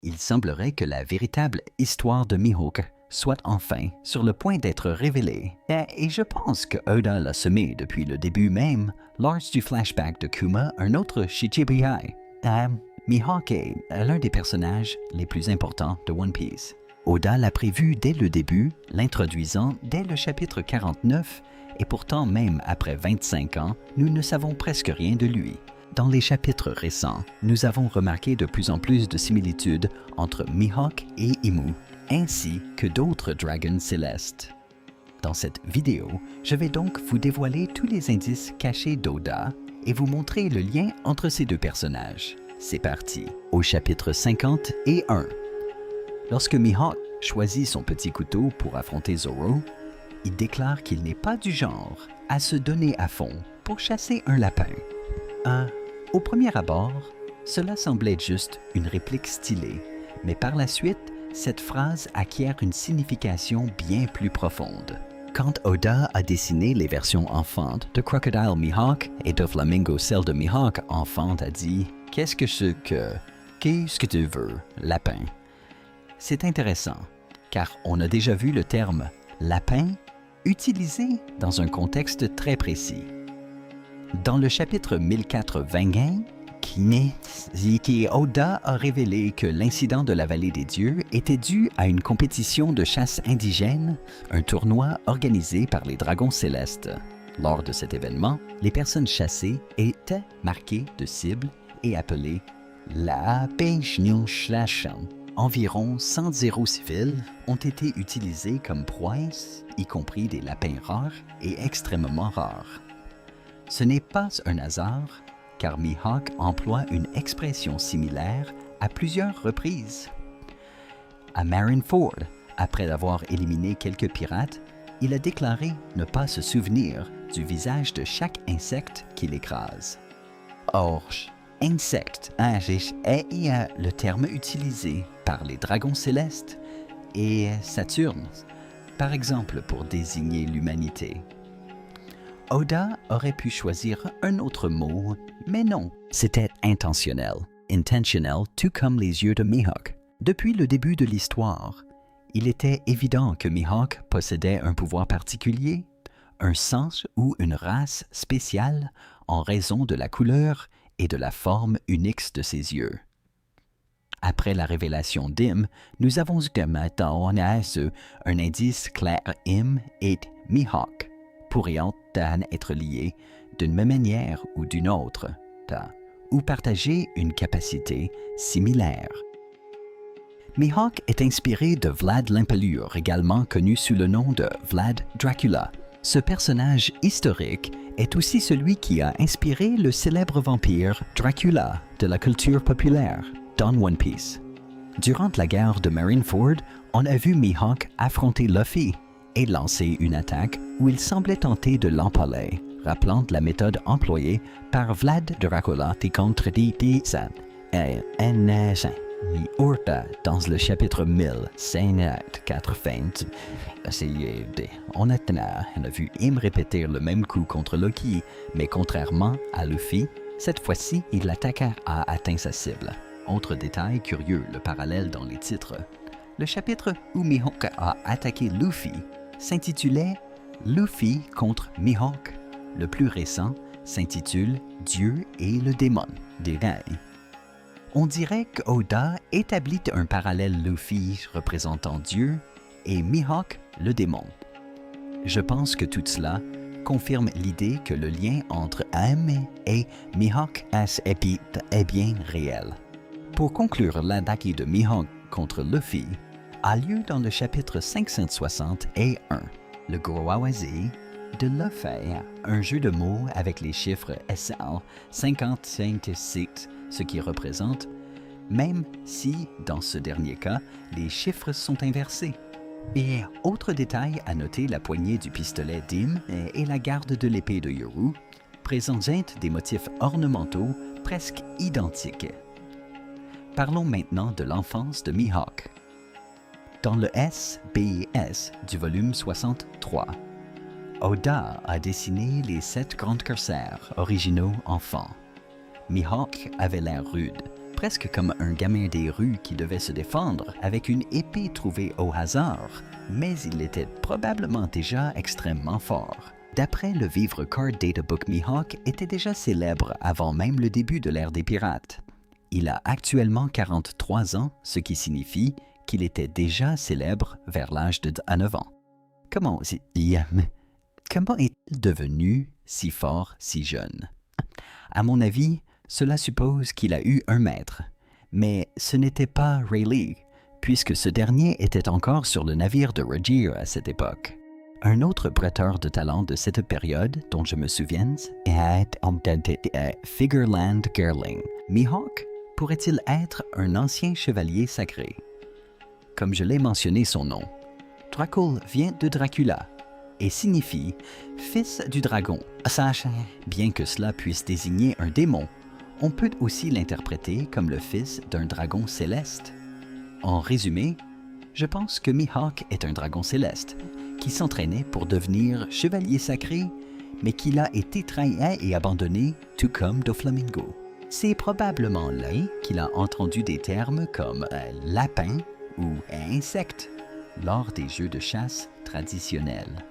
Il semblerait que la véritable histoire de Mihawk soit enfin sur le point d'être révélée. Et je pense que Oda l'a semé depuis le début même, lors du flashback de Kuma, un autre Shichibukai. Mihawk est l'un des personnages les plus importants de One Piece. Oda l'a prévu dès le début, l'introduisant dès le chapitre 49, et pourtant même après 25 ans, nous ne savons presque rien de lui. Dans les chapitres récents, nous avons remarqué de plus en plus de similitudes entre Mihawk et Imu, ainsi que d'autres dragons célestes. Dans cette vidéo, je vais donc vous dévoiler tous les indices cachés d'Oda et vous montrer le lien entre ces deux personnages. C'est parti, au chapitre 51. Lorsque Mihawk choisit son petit couteau pour affronter Zoro, il déclare qu'il n'est pas du genre à se donner à fond pour chasser un lapin. Au premier abord, cela semblait être juste une réplique stylée, mais par la suite, cette phrase acquiert une signification bien plus profonde. Quand Oda a dessiné les versions enfantes de Crocodile Mihawk et de Flamingo Cell de Mihawk enfante a dit « Qu'est-ce que tu veux, lapin ?» C'est intéressant, car on a déjà vu le terme « lapin » utilisé dans un contexte très précis. Dans le chapitre 1004-20, Oda a révélé que l'incident de la vallée des dieux était dû à une compétition de chasse indigène, un tournoi organisé par les dragons célestes. Lors de cet événement, les personnes chassées étaient marquées de cibles et appelées la Peignushlasham. Environ 100 héros civils ont été utilisés comme proies, y compris des lapins rares et extrêmement rares. Ce n'est pas un hasard, car Mihawk emploie une expression similaire à plusieurs reprises. À Marineford, après avoir éliminé quelques pirates, il a déclaré ne pas se souvenir du visage de chaque insecte qu'il écrase. Or, insecte est le terme utilisé par les dragons célestes et Saturne, par exemple pour désigner l'humanité. Oda aurait pu choisir un autre mot, mais non, c'était intentionnel. Intentional, tout comme les yeux de Mihawk. Depuis le début de l'histoire, il était évident que Mihawk possédait un pouvoir particulier, un sens ou une race spéciale en raison de la couleur et de la forme unique de ses yeux. Après la révélation d'Im, nous avons eu un indice clair Im et Mihawk pourraient être liés d'une même manière ou d'une autre, ou partager une capacité similaire. Mihawk est inspiré de Vlad l'Impalure, également connu sous le nom de Vlad Dracula. Ce personnage historique est aussi celui qui a inspiré le célèbre vampire Dracula de la culture populaire dans One Piece. Durant la guerre de Marineford, on a vu Mihawk affronter Luffy et lancer une attaque où il semblait tenter de l'empaler, rappelant la méthode employée par Vlad Dracula contre Tizan. Dans le chapitre 1000, scène 4 fin, on a vu Im répéter le même coup contre Loki, mais contrairement à Luffy, cette fois-ci, l'attaque a atteint sa cible. Autre détail curieux, le parallèle dans les titres. Le chapitre où Mihawk a attaqué Luffy s'intitulait Luffy contre Mihawk. Le plus récent s'intitule Dieu et le démon. On dirait qu'Oda établit un parallèle Luffy représentant Dieu et Mihawk le démon. Je pense que tout cela confirme l'idée que le lien entre Am et Mihawk est bien réel. Pour conclure, l'attaque de Mihawk contre Luffy a lieu dans le chapitre 561, le Gorowazi de Luffy, un jeu de mots avec les chiffres SL 55, ce qui représente, même si, dans ce dernier cas, les chiffres sont inversés. Et autre détail à noter, la poignée du pistolet d'Im et la garde de l'épée de Yoru présentent des motifs ornementaux presque identiques. Parlons maintenant de l'enfance de Mihawk. Dans le SBS du volume 63, Oda a dessiné les 7 grands corsaires originaux enfants. Mihawk avait l'air rude, presque comme un gamin des rues qui devait se défendre avec une épée trouvée au hasard, mais il était probablement déjà extrêmement fort. D'après le vivre Card Databook, Mihawk était déjà célèbre avant même le début de l'ère des pirates. Il a actuellement 43 ans, ce qui signifie qu'il était déjà célèbre vers l'âge de 9 ans. Comment est-il devenu si fort si jeune? À mon avis, cela suppose qu'il a eu un maître, mais ce n'était pas Rayleigh, puisque ce dernier était encore sur le navire de Roger à cette époque. Un autre prêteur de talent de cette période dont je me souviens est Figureland Gerling. Mihawk pourrait-il être un ancien chevalier sacré? Comme je l'ai mentionné son nom, Dracul vient de Dracula et signifie « fils du dragon ». Bien que cela puisse désigner un démon, on peut aussi l'interpréter comme le fils d'un dragon céleste. En résumé, je pense que Mihawk est un dragon céleste qui s'entraînait pour devenir chevalier sacré, mais qu'il a été trahi et abandonné, tout comme Doflamingo. C'est probablement là qu'il a entendu des termes comme lapin ou insecte lors des jeux de chasse traditionnels.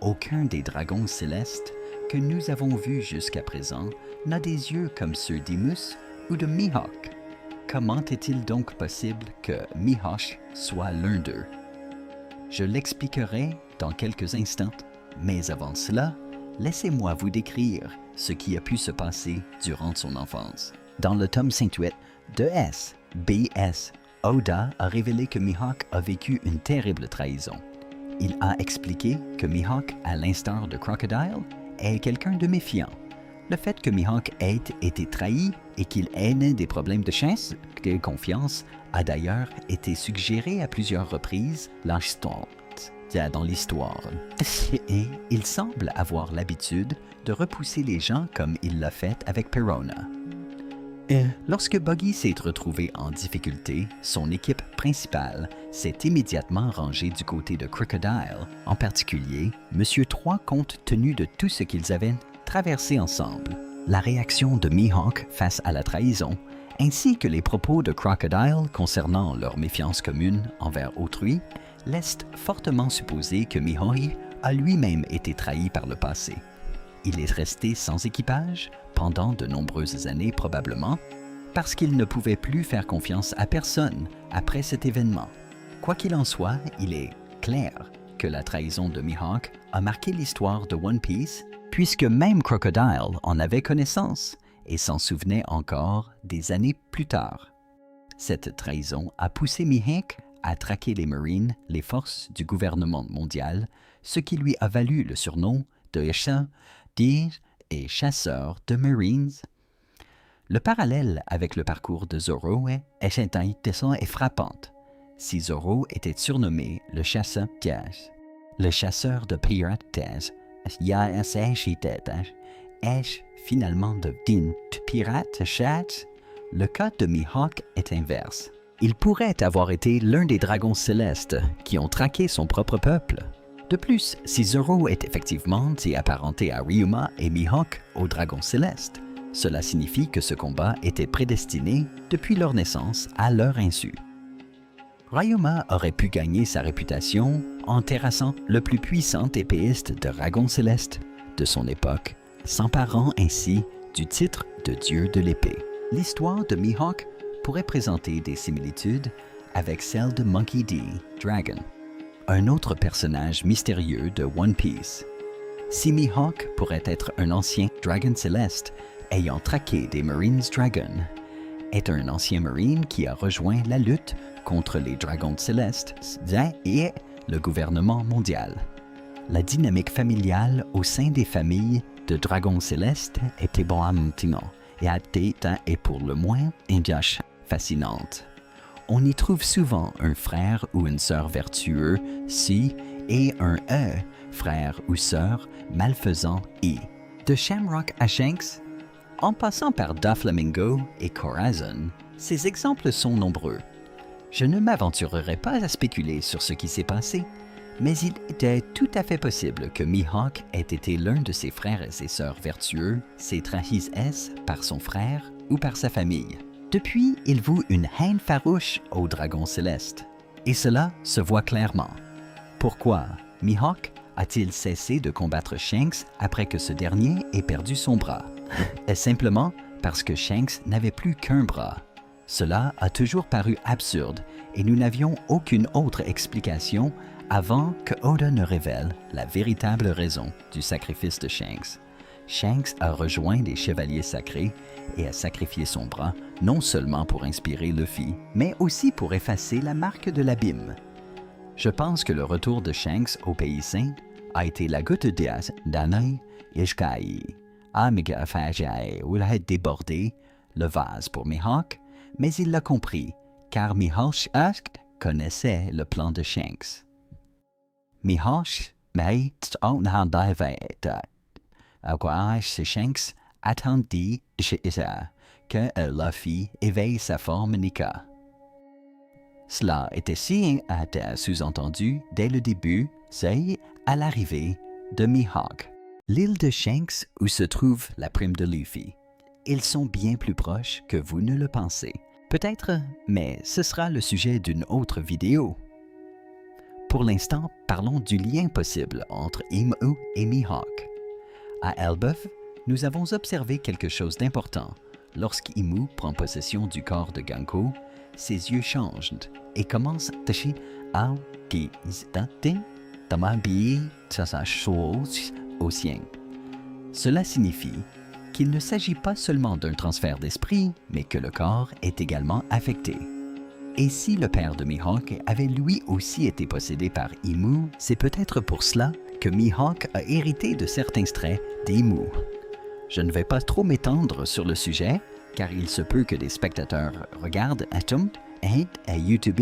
Aucun des dragons célestes que nous avons vus jusqu'à présent n'a des yeux comme ceux d'Imus ou de Mihawk. Comment est-il donc possible que Mihawk soit l'un d'eux? Je l'expliquerai dans quelques instants, mais avant cela, laissez-moi vous décrire ce qui a pu se passer durant son enfance. Dans le tome 58 de B.S., Oda a révélé que Mihawk a vécu une terrible trahison. Il a expliqué que Mihawk, à l'instar de Crocodile, est quelqu'un de méfiant. Le fait que Mihawk ait été trahi et qu'il ait des problèmes de chasse, de confiance, a d'ailleurs été suggéré à plusieurs reprises dans l'histoire. Et il semble avoir l'habitude de repousser les gens comme il l'a fait avec Perona. Lorsque Buggy s'est retrouvé en difficulté, son équipe principale s'est immédiatement rangée du côté de Crocodile, en particulier Monsieur 3 compte tenu de tout ce qu'ils avaient traversé ensemble. La réaction de Mihawk face à la trahison, ainsi que les propos de Crocodile concernant leur méfiance commune envers autrui, laissent fortement supposer que Mihawk a lui-même été trahi par le passé. Il est resté sans équipage pendant de nombreuses années probablement, parce qu'il ne pouvait plus faire confiance à personne après cet événement. Quoi qu'il en soit, il est clair que la trahison de Mihawk a marqué l'histoire de One Piece, puisque même Crocodile en avait connaissance et s'en souvenait encore des années plus tard. Cette trahison a poussé Mihawk à traquer les Marines, les forces du gouvernement mondial, ce qui lui a valu le surnom de chasseur de Marines. Le parallèle avec le parcours de Zoro est frappante. Si Zoro était surnommé le chasseur de pirates, est finalement devenu pirate chat. Le cas de Mihawk est inverse. Il pourrait avoir été l'un des dragons célestes qui ont traqué son propre peuple. De plus, si Zoro est effectivement apparenté à Ryuma et Mihawk au dragon céleste, cela signifie que ce combat était prédestiné depuis leur naissance à leur insu. Ryuma aurait pu gagner sa réputation en terrassant le plus puissant épéiste de dragon céleste de son époque, s'emparant ainsi du titre de dieu de l'épée. L'histoire de Mihawk pourrait présenter des similitudes avec celle de Monkey D. Dragon, un autre personnage mystérieux de One Piece. Si Mihawk pourrait être un ancien dragon céleste ayant traqué des Marines Dragon, est un ancien Marine qui a rejoint la lutte contre les dragons célestes et le gouvernement mondial. La dynamique familiale au sein des familles de dragons célestes était et pour le moins fascinante. On y trouve souvent un frère ou une sœur vertueux, si, et un frère ou sœur malfaisant, i. De Shamrock à Shanks, en passant par Doflamingo et Corazon, ces exemples sont nombreux. Je ne m'aventurerai pas à spéculer sur ce qui s'est passé, mais il était tout à fait possible que Mihawk ait été l'un de ses frères et ses sœurs vertueux, ses trahis par son frère ou par sa famille. Depuis, il voue une haine farouche au dragon céleste. Et cela se voit clairement. Pourquoi Mihawk a-t-il cessé de combattre Shanks après que ce dernier ait perdu son bras? Est-ce simplement parce que Shanks n'avait plus qu'un bras? Cela a toujours paru absurde et nous n'avions aucune autre explication avant que Oda ne révèle la véritable raison du sacrifice de Shanks. Shanks a rejoint les Chevaliers Sacrés et a sacrifié son bras non seulement pour inspirer Luffy, mais aussi pour effacer la marque de l'abîme. Je pense que le retour de Shanks au Pays Saint a été la goutte d'eau d'Anai Ishkai. Amiga Fajai a débordé le vase pour Mihawk, mais il l'a compris, car Mihawk connaissait le plan de Shanks. Mihawk m'a Shanks attendit que Luffy éveille sa forme Nika. Cela était si sous-entendu dès le début, c'est à l'arrivée de Mihawk. L'île de Shanks où se trouve la prime de Luffy. Ils sont bien plus proches que vous ne le pensez. Peut-être, mais ce sera le sujet d'une autre vidéo. Pour l'instant, parlons du lien possible entre Imu et Mihawk. À Elbaf, nous avons observé quelque chose d'important. Lorsqu'Imu prend possession du corps de Ganko, ses yeux changent et commencent à au sien. Cela signifie qu'il ne s'agit pas seulement d'un transfert d'esprit, mais que le corps est également affecté. Et si le père de Mihawk avait lui aussi été possédé par Imu, c'est peut-être pour cela que Mihawk a hérité de certains traits d'Imu. Je ne vais pas trop m'étendre sur le sujet, car il se peut que des spectateurs regardent Atom et à YouTube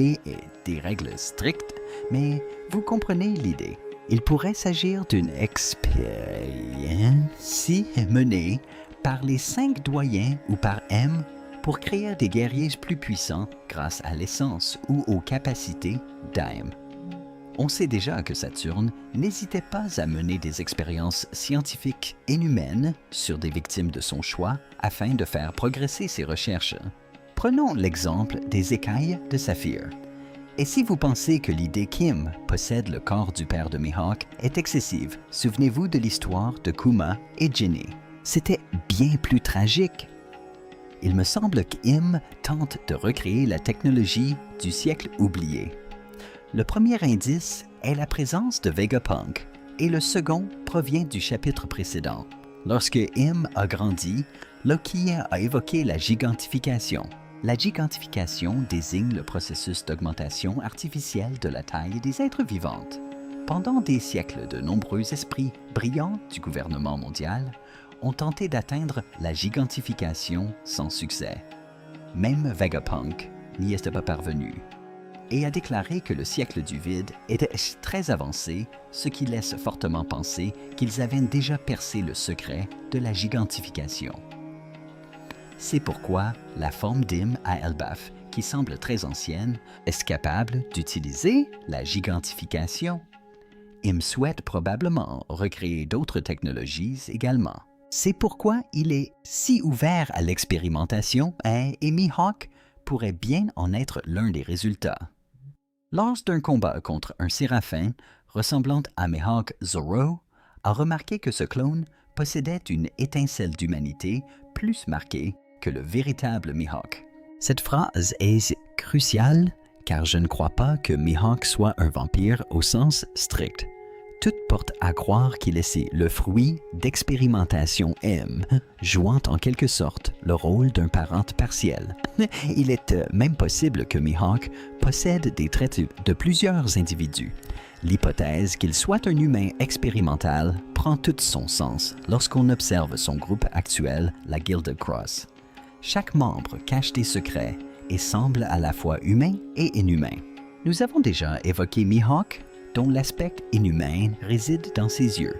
des règles strictes, mais vous comprenez l'idée. Il pourrait s'agir d'une expérience menée par les 5 doyens ou par M pour créer des guerriers plus puissants grâce à l'essence ou aux capacités d'Aim. On sait déjà que Saturne n'hésitait pas à mener des expériences scientifiques inhumaines sur des victimes de son choix afin de faire progresser ses recherches. Prenons l'exemple des écailles de Saphir. Et si vous pensez que l'idée qu'Im possède le corps du père de Mihawk est excessive, souvenez-vous de l'histoire de Kuma et Ginny. C'était bien plus tragique. Il me semble qu'Im tente de recréer la technologie du siècle oublié. Le premier indice est la présence de Vegapunk et le second provient du chapitre précédent. Lorsque Im a grandi, Loki a évoqué la gigantification. La gigantification désigne le processus d'augmentation artificielle de la taille des êtres vivantes. Pendant des siècles, de nombreux esprits brillants du gouvernement mondial ont tenté d'atteindre la gigantification sans succès. Même Vegapunk n'y était pas parvenu et a déclaré que le siècle du vide était très avancé, ce qui laisse fortement penser qu'ils avaient déjà percé le secret de la gigantification. C'est pourquoi la forme d'Im à Elbaf, qui semble très ancienne, est capable d'utiliser la gigantification. Im souhaite probablement recréer d'autres technologies également. C'est pourquoi il est si ouvert à l'expérimentation et Mihawk pourrait bien en être l'un des résultats. Lors d'un combat contre un séraphin ressemblant à Mihawk, Zoro a remarqué que ce clone possédait une étincelle d'humanité plus marquée que le véritable Mihawk. Cette phrase est cruciale car je ne crois pas que Mihawk soit un vampire au sens strict. Tout porte à croire qu'il est le fruit d'expérimentation M, jouant en quelque sorte le rôle d'un parent partiel. Il est même possible que Mihawk possède des traits de plusieurs individus. L'hypothèse qu'il soit un humain expérimental prend tout son sens lorsqu'on observe son groupe actuel, la Gilded Cross. Chaque membre cache des secrets et semble à la fois humain et inhumain. Nous avons déjà évoqué Mihawk, dont l'aspect inhumain réside dans ses yeux.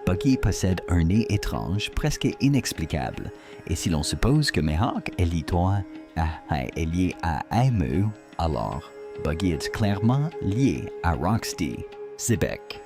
Buggy possède un nez étrange, presque inexplicable, et si l'on suppose que Mihawk est lié à Aimu, alors Buggy est clairement lié à Rocksteady, Xebec.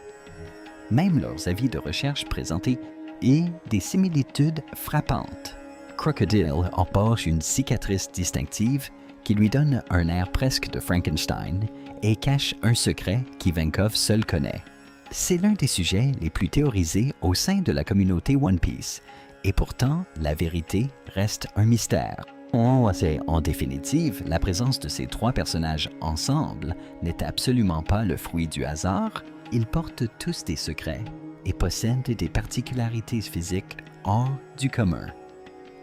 Même leurs avis de recherche présentés et des similitudes frappantes. Crocodile empoche une cicatrice distinctive qui lui donne un air presque de Frankenstein et cache un secret qui Venkov seul connaît. C'est l'un des sujets les plus théorisés au sein de la communauté One Piece, et pourtant, la vérité reste un mystère. En définitive, la présence de ces trois personnages ensemble n'est absolument pas le fruit du hasard. Ils portent tous des secrets et possèdent des particularités physiques hors du commun.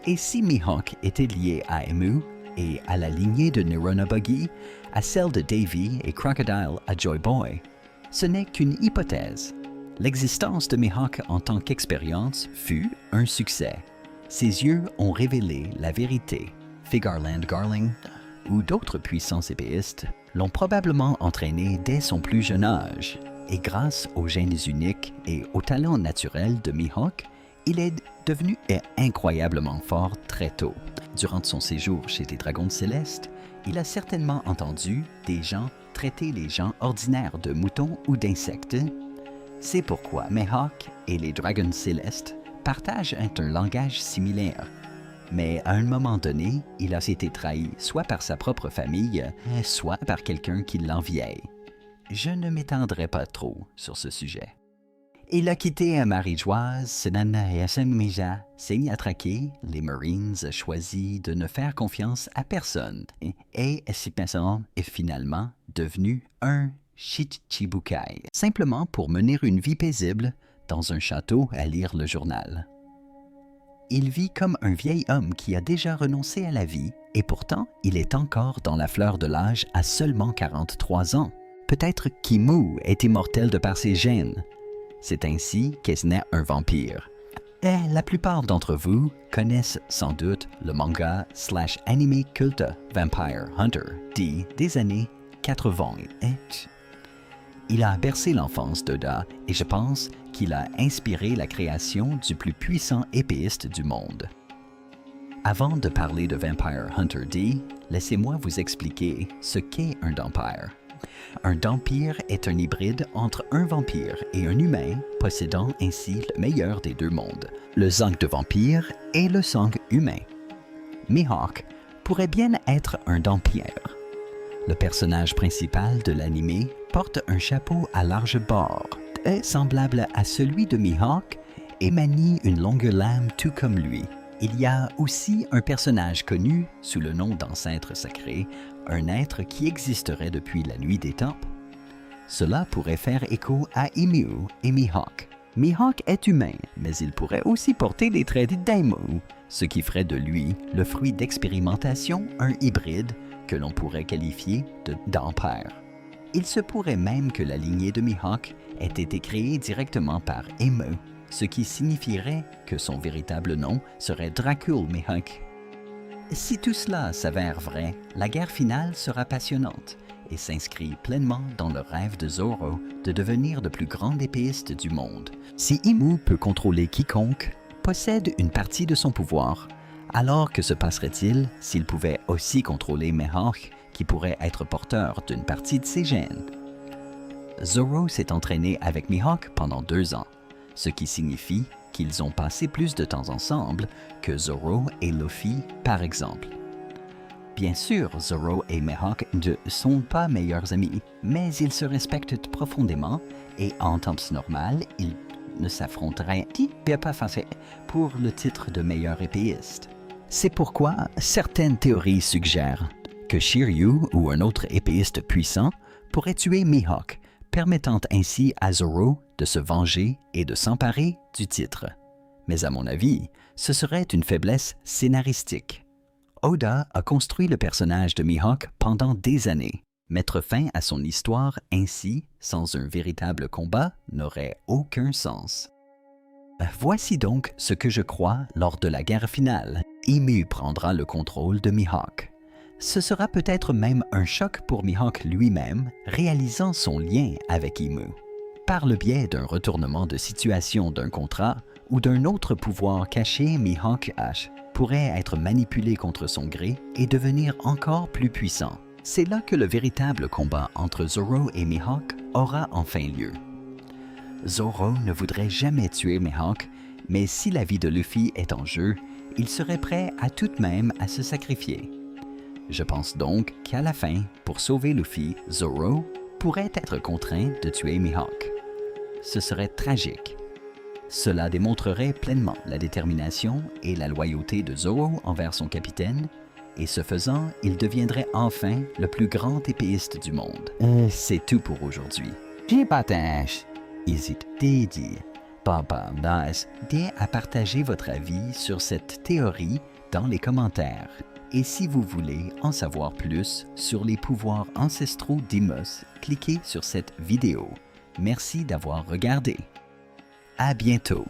Et si Mihawk était lié à Emu et à la lignée de Nerona Buggy, à celle de Davy et Crocodile à Joy Boy, ce n'est qu'une hypothèse. L'existence de Mihawk en tant qu'expérience fut un succès. Ses yeux ont révélé la vérité. Figarland Garling ou d'autres puissants épéistes l'ont probablement entraîné dès son plus jeune âge. Et grâce aux gènes uniques et au talent naturel de Mihawk, il est devenu incroyablement fort très tôt. Durant son séjour chez les Dragons Célestes, il a certainement entendu des gens traiter les gens ordinaires de moutons ou d'insectes. C'est pourquoi Mihawk et les Dragons Célestes partagent un langage similaire. Mais à un moment donné, il a été trahi soit par sa propre famille, soit par quelqu'un qui l'enviait. Je ne m'étendrai pas trop sur ce sujet. Il a quitté Marie-Joise, Senana et Asamija, Seigneur-Traqué, les Marines choisi de ne faire confiance à personne et si personne est finalement devenu un Shichibukai, simplement pour mener une vie paisible dans un château à lire le journal. Il vit comme un vieil homme qui a déjà renoncé à la vie et pourtant il est encore dans la fleur de l'âge à seulement 43 ans. Peut-être qu'Imu est immortel de par ses gènes. C'est ainsi qu'est né un vampire. Et la plupart d'entre vous connaissent sans doute le manga/anime culte Vampire Hunter des années 80. Il a bercé l'enfance d'Oda et je pense qu'il a inspiré la création du plus puissant épéiste du monde. Avant de parler de Vampire Hunter D, laissez-moi vous expliquer ce qu'est un Dampire. Un Dampire est un hybride entre un vampire et un humain, possédant ainsi le meilleur des deux mondes, le sang de vampire et le sang humain. Mihawk pourrait bien être un Dampire. Le personnage principal de l'anime porte un chapeau à large bord, semblable à celui de Mihawk, et manie une longue lame tout comme lui. Il y a aussi un personnage connu sous le nom d'ancêtre sacré, un être qui existerait depuis la nuit des temps. Cela pourrait faire écho à Emu et Mihawk. Mihawk est humain, mais il pourrait aussi porter les traits d'Emu, ce qui ferait de lui le fruit d'expérimentation, un hybride que l'on pourrait qualifier de Dampire. Il se pourrait même que la lignée de Mihawk ait été créée directement par Emu, ce qui signifierait que son véritable nom serait Dracul Mihawk. Si tout cela s'avère vrai, la guerre finale sera passionnante et s'inscrit pleinement dans le rêve de Zoro de devenir le plus grand épéiste du monde. Si Emu peut contrôler quiconque, possède une partie de son pouvoir, alors que se passerait-il s'il pouvait aussi contrôler Mihawk, qui pourrait être porteur d'une partie de ses gènes? Zoro s'est entraîné avec Mihawk pendant 2 ans, ce qui signifie qu'ils ont passé plus de temps ensemble que Zoro et Luffy, par exemple. Bien sûr, Zoro et Mihawk ne sont pas meilleurs amis, mais ils se respectent profondément et en temps normal, ils ne s'affronteraient pas pour le titre de meilleur épéiste. C'est pourquoi certaines théories suggèrent que Shiryu ou un autre épéiste puissant pourrait tuer Mihawk, permettant ainsi à Zoro de se venger et de s'emparer du titre. Mais à mon avis, ce serait une faiblesse scénaristique. Oda a construit le personnage de Mihawk pendant des années. Mettre fin à son histoire ainsi, sans un véritable combat, n'aurait aucun sens. Voici donc ce que je crois lors de la guerre finale. Emu prendra le contrôle de Mihawk. Ce sera peut-être même un choc pour Mihawk lui-même, réalisant son lien avec Emu. Par le biais d'un retournement de situation d'un contrat ou d'un autre pouvoir caché, Mihawk H pourrait être manipulé contre son gré et devenir encore plus puissant. C'est là que le véritable combat entre Zoro et Mihawk aura enfin lieu. Zoro ne voudrait jamais tuer Mihawk, mais si la vie de Luffy est en jeu, il serait prêt à tout de même à se sacrifier. Je pense donc qu'à la fin, pour sauver Luffy, Zoro pourrait être contraint de tuer Mihawk. Ce serait tragique. Cela démontrerait pleinement la détermination et la loyauté de Zoro envers son capitaine, et ce faisant, il deviendrait enfin le plus grand épéiste du monde. C'est tout pour aujourd'hui. Je partage. Hésite dit. Papa Nas, dès à partager votre avis sur cette théorie dans les commentaires. Et si vous voulez en savoir plus sur les pouvoirs ancestraux d'Imos, cliquez sur cette vidéo. Merci d'avoir regardé. À bientôt.